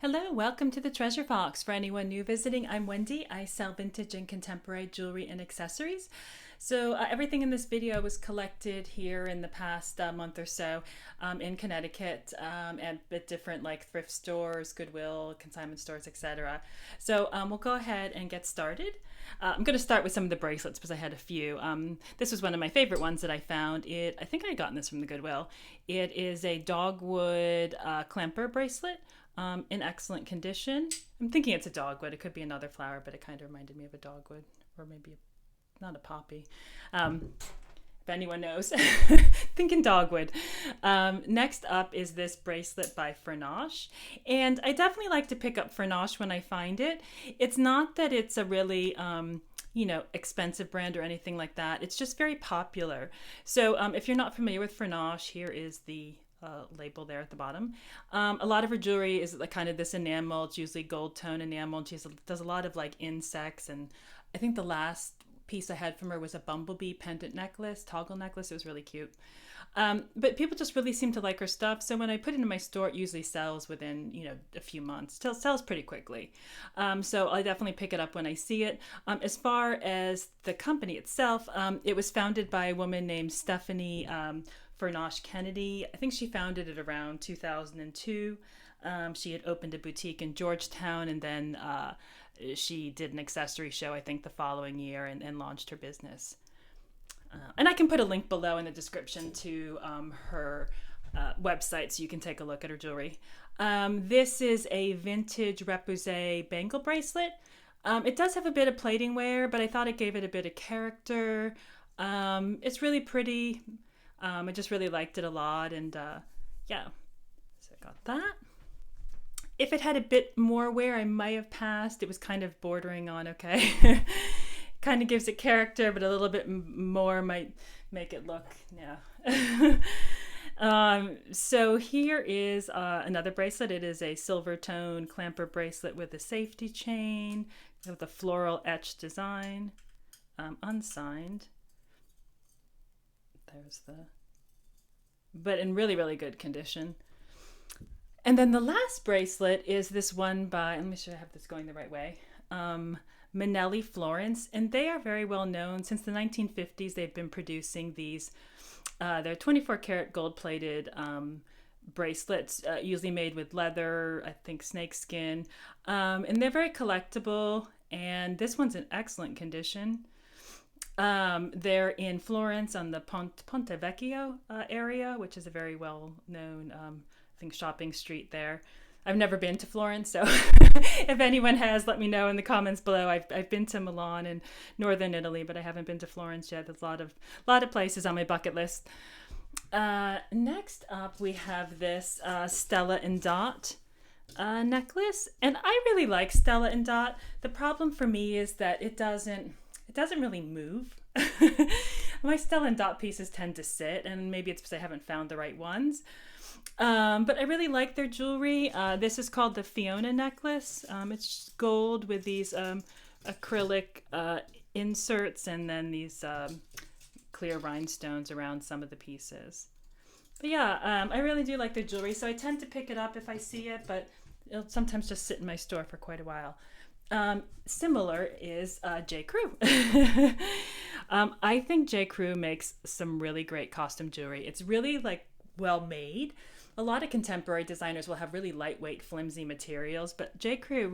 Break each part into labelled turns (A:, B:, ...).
A: Hello, welcome to the Treasure Box. For anyone new visiting, I'm Wendy. I sell vintage and contemporary jewelry and accessories. So everything in this video was collected here in the past month or so in Connecticut at different like thrift stores, Goodwill, consignment stores, etc. So we'll go ahead and get started. I'm going to start with some of the bracelets because I had a few. This was one of my favorite ones that I found. I think I had gotten this from the Goodwill. It is a dogwood clamper bracelet. In excellent condition. I'm thinking it's a dogwood. It could be another flower, but it kind of reminded me of a dogwood, or maybe not a poppy. If anyone knows, thinking dogwood. Next up is this bracelet by Fernosh, and I definitely like to pick up Fernosh when I find it. It's not that it's a really expensive brand or anything like that. It's just very popular. So if you're not familiar with Fernosh, here is the label there at the bottom. A lot of her jewelry is like kind of this enamel. It's usually gold tone enamel, and she does a lot of like insects. And I think the last piece I had from her was a bumblebee pendant necklace, toggle necklace. It was really cute. But people just really seem to like her stuff. So when I put it in my store, it usually sells within, a few months. It sells pretty quickly. So I definitely pick it up when I see it. As far as the company itself, it was founded by a woman named Stephanie Fernosh Kennedy. I think she founded it around 2002. She had opened a boutique in Georgetown, and then she did an accessory show, I think, the following year and launched her business. And I can put a link below in the description to her website so you can take a look at her jewelry. This is a vintage repoussé bangle bracelet. It does have a bit of plating wear, but I thought it gave it a bit of character. It's really pretty. I just really liked it a lot, and yeah, so I got that. If it had a bit more wear, I might have passed. It was kind of bordering on okay. Kind of gives it character, but a little bit more might make it look, yeah. So here is another bracelet. It is a silver tone clamper bracelet with a safety chain with a floral etched design, unsigned. But in really, really good condition. And then the last bracelet is this one by, let me make sure I have this going the right way, Mannelli Florence. And they are very well known. Since the 1950s, they've been producing these, they're 24 karat gold plated bracelets, usually made with leather, I think snakeskin. And they're very collectible. And this one's in excellent condition. They're in Florence on the Ponte Vecchio area, which is a very well-known, I think, shopping street there. I've never been to Florence, so if anyone has, let me know in the comments below. I've been to Milan and northern Italy, but I haven't been to Florence yet. There's a lot of places on my bucket list. Next up, we have this Stella and Dot necklace, and I really like Stella and Dot. The problem for me is that it doesn't really move. My Stella and Dot pieces tend to sit, and maybe it's because I haven't found the right ones. But I really like their jewelry. This is called the Fiona necklace. It's gold with these acrylic inserts and then these clear rhinestones around some of the pieces. But yeah, I really do like their jewelry, so I tend to pick it up if I see it, but it'll sometimes just sit in my store for quite a while. Similar is J. Crew. I think J. Crew makes some really great costume jewelry. It's really like well made. A lot of contemporary designers will have really lightweight, flimsy materials, but J. Crew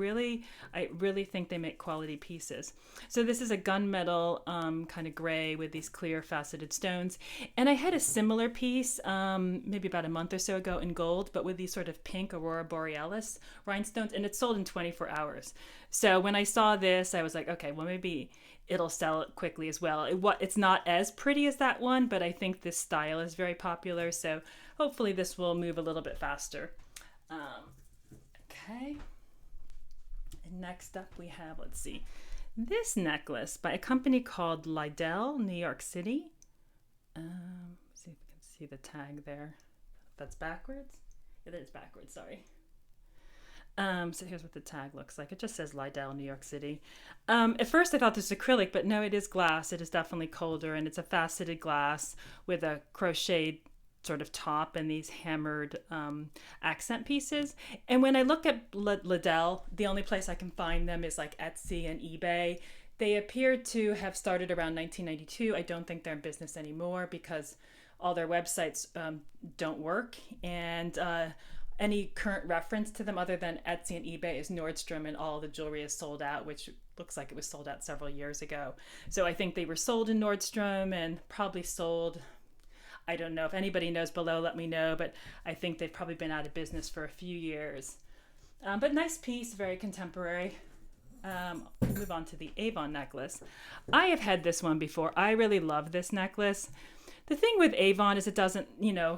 A: I really think they make quality pieces. So this is a gunmetal kind of gray with these clear faceted stones. And I had a similar piece maybe about a month or so ago in gold, but with these sort of pink Aurora Borealis rhinestones, and it sold in 24 hours. So when I saw this, I was like, okay, well, maybe it'll sell quickly as well. It's not as pretty as that one, but I think this style is very popular, so hopefully this will move a little bit faster. Okay. And next up we have, let's see, this necklace by a company called Lidell, New York City. See if we can see the tag there. That's backwards? It is backwards, sorry. So here's what the tag looks like. It just says Lidell, New York City. At first I thought this was acrylic, but no, it is glass. It is definitely colder, and it's a faceted glass with a crocheted sort of top and these hammered accent pieces. And when I look at Liddell, the only place I can find them is like Etsy and eBay. They appear to have started around 1992. I don't think they're in business anymore because all their websites don't work. And any current reference to them other than Etsy and eBay is Nordstrom, and all the jewelry is sold out, which looks like it was sold out several years ago. So I think they were sold in Nordstrom and probably sold, I don't know, if anybody knows below, let me know, but I think they've probably been out of business for a few years. But nice piece, very contemporary. Move on to the Avon necklace. I have had this one before. I really love this necklace. The thing with Avon is it doesn't,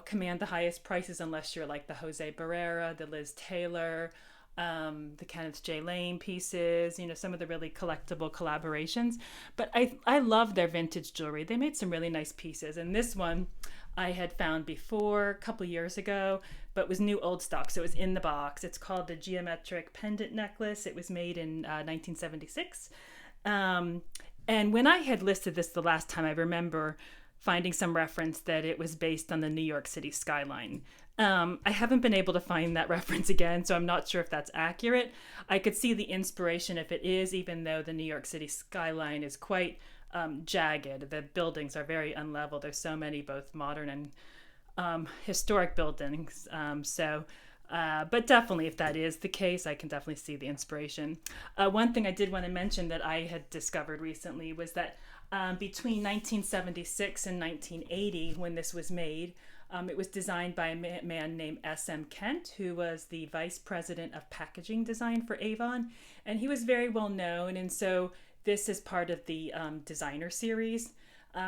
A: command the highest prices unless you're like the Jose Barrera, the Liz Taylor, the Kenneth J. Lane pieces, some of the really collectible collaborations. But I love their vintage jewelry. They made some really nice pieces. And this one I had found before a couple years ago, but was new old stock. So it was in the box. It's called the Geometric Pendant Necklace. It was made in 1976. And when I had listed this the last time, I remember finding some reference that it was based on the New York City skyline. I haven't been able to find that reference again, so I'm not sure if that's accurate. I could see the inspiration if it is, even though the New York City skyline is quite jagged. The buildings are very unlevel. There's so many both modern and historic buildings. But definitely if that is the case, I can definitely see the inspiration. One thing I did want to mention that I had discovered recently was that between 1976 and 1980, when this was made, it was designed by a man named S.M. Kent, who was the vice president of packaging design for Avon. And he was very well known. And so this is part of the designer series.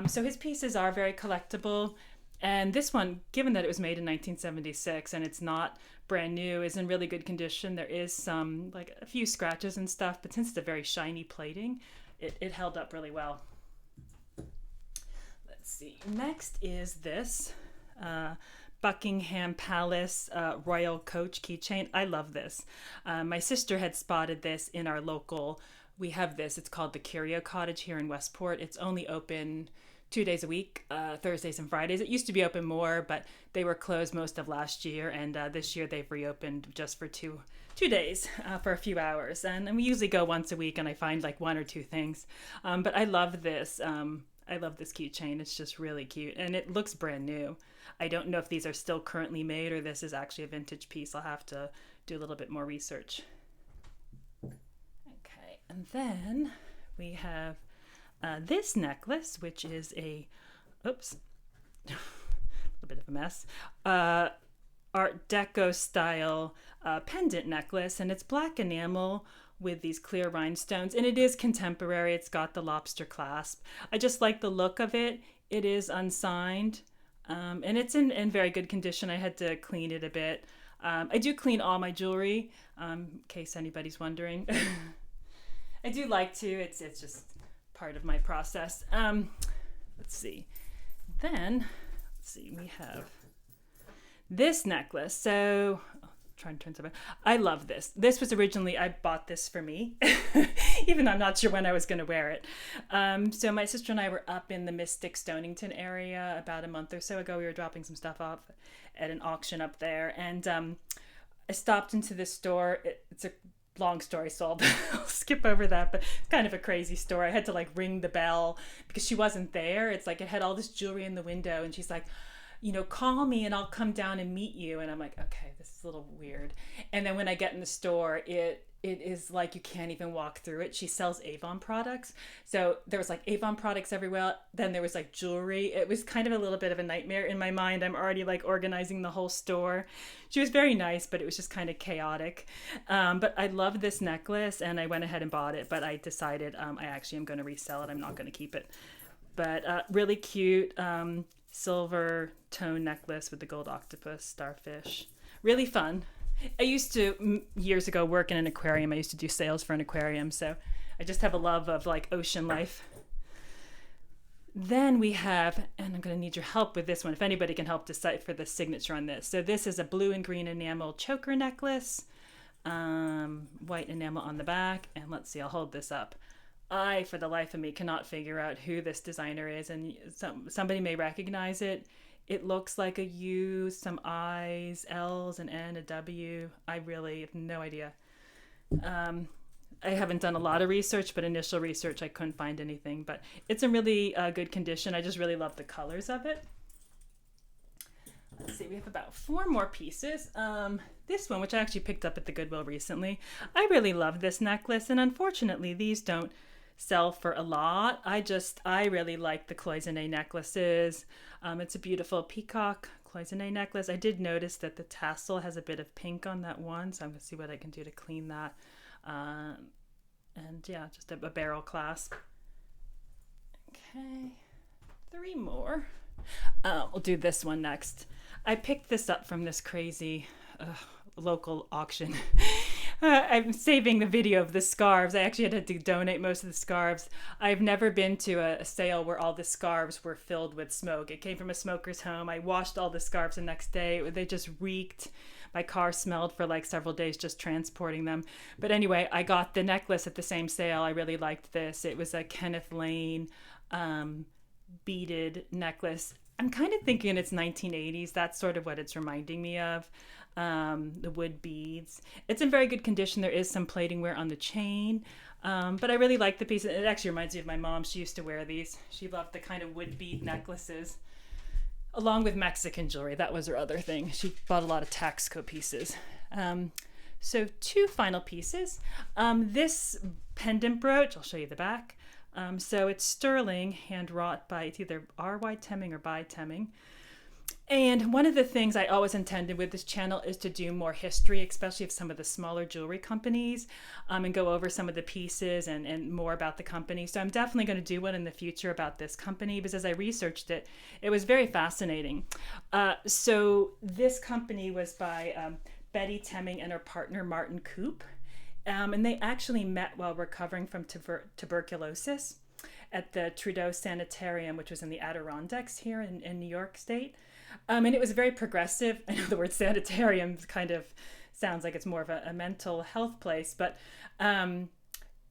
A: So his pieces are very collectible. And this one, given that it was made in 1976 and it's not brand new, is in really good condition. There is some, like a few scratches and stuff, but since it's a very shiny plating, it held up really well. Let's see. Next is this Buckingham Palace Royal Coach keychain. I love this. My sister had spotted this in our local. We have this. It's called the Curio Cottage here in Westport. It's only open 2 days a week, Thursdays and Fridays. It used to be open more, but they were closed most of last year. And this year they've reopened just for two days for a few hours. And we usually go once a week and I find like one or two things. But I love this. I love this keychain. It's just really cute. And it looks brand new. I don't know if these are still currently made or this is actually a vintage piece. I'll have to do a little bit more research. Okay, and then we have this necklace, which is a little bit of a mess, Art Deco style pendant necklace, and it's black enamel with these clear rhinestones, and it is contemporary. It's got the lobster clasp. I just like the look of it. It is unsigned, and it's in very good condition. I had to clean it a bit. I do clean all my jewelry, in case anybody's wondering. I do like to. It's just part of my process. Let's see. Then, we have this necklace. So, trying to turn something. I love this. This was originally, I bought this for me, even though I'm not sure when I was going to wear it. So my sister and I were up in the Mystic Stonington area about a month or so ago. We were dropping some stuff off at an auction up there. And I stopped into this store. It's a long story, so I'll skip over that, but it's kind of a crazy store. I had to like ring the bell because she wasn't there. It's like it had all this jewelry in the window and she's like, call me and I'll come down and meet you. And I'm like, okay, this is a little weird. And then when I get in the store, it is like you can't even walk through it. She sells Avon products. So there was like Avon products everywhere. Then there was like jewelry. It was kind of a little bit of a nightmare in my mind. I'm already like organizing the whole store. She was very nice, but it was just kind of chaotic. But I love this necklace and I went ahead and bought it, but I decided I actually am going to resell it. I'm not going to keep it. But really cute silver tone necklace with the gold octopus, starfish. Really fun. I used to, years ago, work in an aquarium. I used to do sales for an aquarium, so I just have a love of like ocean life. Then we have, and I'm going to need your help with this one, if anybody can help decipher the signature on this. So this is a blue and green enamel choker necklace, white enamel on the back, and let's see, I'll hold this up. I, for the life of me, cannot figure out who this designer is, and somebody may recognize it. It looks like a U, some I's, L's, an N, a W. I really have no idea. I haven't done a lot of research, but initial research, I couldn't find anything. But it's in really good condition. I just really love the colors of it. Let's see, we have about 4 more pieces. This one, which I actually picked up at the Goodwill recently. I really love this necklace, and unfortunately, these don't sell for a lot. I really like the cloisonne necklaces. It's a beautiful peacock cloisonne necklace. I did notice that the tassel has a bit of pink on that one, so I'm going to see what I can do to clean that. And yeah, just a barrel clasp. Okay, 3 more. We'll do this one next. I picked this up from this crazy local auction. I'm saving the video of the scarves. I actually had to donate most of the scarves. I've never been to a sale where all the scarves were filled with smoke. It came from a smoker's home. I washed all the scarves the next day. They just reeked. My car smelled for like several days just transporting them. But anyway, I got the necklace at the same sale. I really liked this. It was a Kenneth Lane beaded necklace. I'm kind of thinking it's 1980s. That's sort of what it's reminding me of. The wood beads. It's in very good condition. There is some plating wear on the chain. But I really like the piece. It actually reminds me of my mom. She used to wear these. She loved the kind of wood bead necklaces. Along with Mexican jewelry. That was her other thing. She bought a lot of Taxco pieces. So 2 final pieces. This pendant brooch, I'll show you the back. So it's sterling, hand wrought by, it's either R.Y. Temming or by Temming. And one of the things I always intended with this channel is to do more history, especially of some of the smaller jewelry companies, and go over some of the pieces and more about the company. So I'm definitely going to do one in the future about this company, because as I researched it, it was very fascinating. So this company was by Betty Temming and her partner Martin Coop. And they actually met while recovering from tuberculosis at the Trudeau Sanitarium, which was in the Adirondacks here in New York State. And it was very progressive. I know the word sanitarium kind of sounds like it's more of a mental health place, but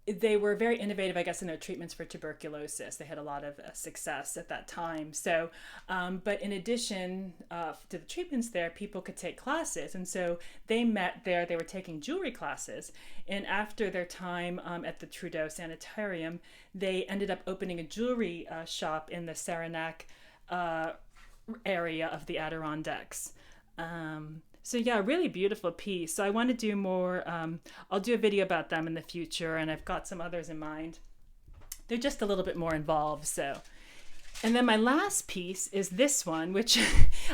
A: they were very innovative, I guess, in their treatments for tuberculosis. They had a lot of success at that time. So, but in addition to the treatments there, people could take classes. And so they met there. They were taking jewelry classes. And after their time at the Trudeau Sanitarium, they ended up opening a jewelry shop in the Saranac area of the Adirondacks. So yeah, really beautiful piece. So I want to do more. I'll do a video about them in the future, and I've got some others in mind. They're just a little bit more involved. So, and then my last piece is this one, which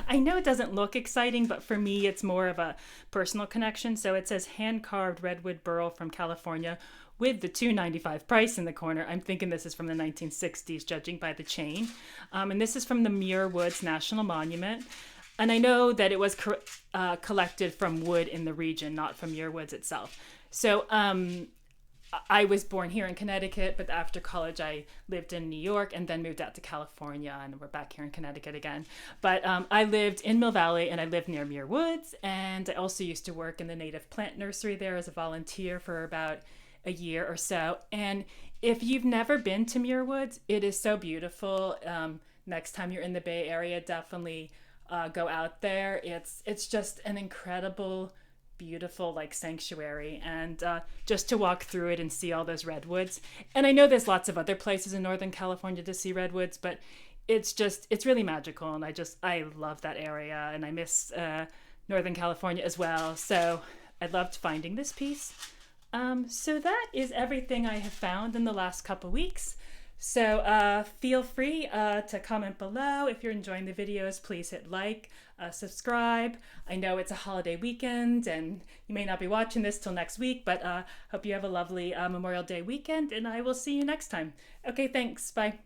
A: I know it doesn't look exciting, but for me, it's more of a personal connection. So it says hand-carved redwood burl from California with the $2.95 price in the corner. I'm thinking this is from the 1960s, judging by the chain. And this is from the Muir Woods National Monument. And I know that it was collected from wood in the region, not from Muir Woods itself. So I was born here in Connecticut, but after college I lived in New York and then moved out to California, and we're back here in Connecticut again. But I lived in Mill Valley, and I lived near Muir Woods, and I also used to work in the native plant nursery there as a volunteer for about a year or so. And if you've never been to Muir Woods, it is so beautiful. Next time you're in the Bay Area, definitely go out there. It's just an incredible, beautiful like sanctuary, and just to walk through it and see all those redwoods. And I know there's lots of other places in Northern California to see redwoods, but it's really magical, and I love that area, and I miss Northern California as well. So I loved finding this piece. So that is everything I have found in the last couple weeks. So feel free to comment below. If you're enjoying the videos, please hit like, subscribe. I know it's a holiday weekend and you may not be watching this till next week, but hope you have a lovely Memorial Day weekend, and I will see you next time. Okay, thanks. Bye.